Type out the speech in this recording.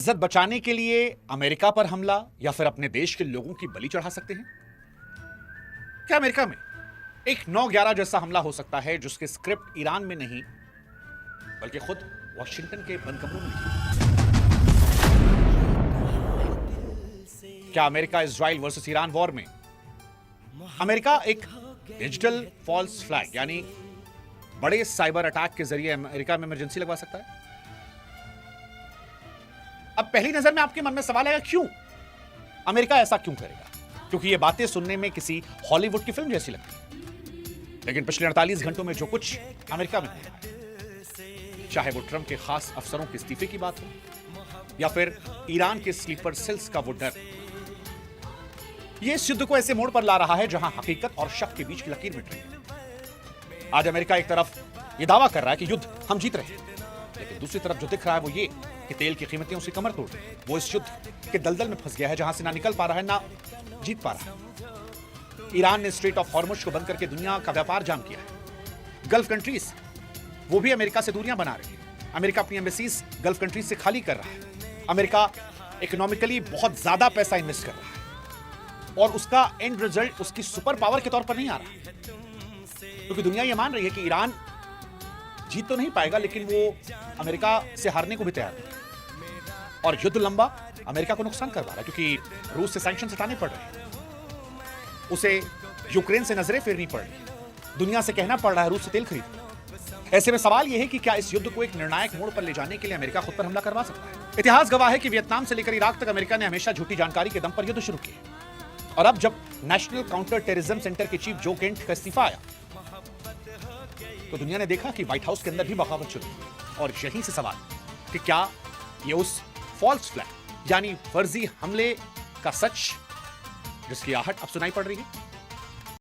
इज्जत बचाने के लिए अमेरिका पर हमला या फिर अपने देश के लोगों की बलि चढ़ा सकते हैं? क्या अमेरिका में एक 9/11 जैसा हमला हो सकता है जिसके स्क्रिप्ट ईरान में नहीं बल्कि खुद वॉशिंगटन के बंद कमरों में लिखी? क्या America Israel versus Iran war में अमेरिका एक डिजिटल फॉल्स फ्लैग यानी बड़े साइबर अटैक के जरिए अमेरिका में इमरजेंसी लगवा सकता है? अब पहली नजर में आपके मन में सवाल आएगा, क्यों अमेरिका ऐसा क्यों करेगा? क्योंकि ये बातें सुनने में किसी हॉलीवुड की फिल्म जैसी लगती है। लेकिन पिछले 48 घंटों में जो कुछ अमेरिका में हुआ, चाहे वो ट्रंप के खास अफसरों के इस्तीफे की बात हो या फिर ईरान के स्लीपर सेल्स का वो डर, ये इस युद्ध को ऐसे मोड़ पर ला रहा है जहां हकीकत और शक के बीच की लकीर मिट रही है। आज अमेरिका एक तरफ ये दावा कर रहा है कि युद्ध हम जीत रहे हैं, लेकिन दूसरी तरफ जो दिख रहा है वो ये कि तेल की कीमतें उसकी कमर तोड़ रही हैं। वो इस युद्ध के दलदल में फंस गया है जहां से ना निकल पा रहा है ना जीत पा रहा है। ईरान ने स्ट्रेट ऑफ हॉर्मुज को बंद करके दुनिया का व्यापार जाम किया है। गल्फ कंट्रीज वो भी अमेरिका से दूरियां बना रही है। अमेरिका अपनी एम्बेसीज गल्फ कंट्रीज से खाली कर रहा है। अमेरिका इकोनॉमिकली बहुत ज्यादा पैसा इन्वेस्ट कर रहा है और उसका एंड रिजल्ट उसकी सुपर पावर के तौर पर नहीं आ रहा, क्योंकि दुनिया ये मान रही है कि ईरान जीत तो नहीं पाएगा लेकिन वो अमेरिका से हारने को भी तैयार है। और युद्ध लंबा अमेरिका को नुकसान कर पा रहा है क्योंकि रूस से सैंक्शन हटाने पड़ रहे हैं, उसे यूक्रेन से नजरें फेरनी पड़ रही है, दुनिया से कहना पड़ रहा है रूस से तेल खरीद। ऐसे में सवाल यह है कि क्या इस युद्ध को एक निर्णायक मोड़ पर ले जाने के लिए अमेरिका खुद पर हमला करवा सकता है? इतिहास गवाह है कि वियतनाम से लेकर इराक तक अमेरिका ने हमेशा झूठी जानकारी के दम पर युद्ध शुरू किया। और अब जब नेशनल काउंटर टेररिज्म सेंटर के चीफ जो गेंट का इस्तीफा आया तो दुनिया ने देखा कि व्हाइट हाउस के अंदर भी बगावत शुरू। और यहीं से सवाल कि क्या ये उस फॉल्स फ्लैग यानी फर्जी हमले का सच जिसकी आहट अब सुनाई पड़ रही है?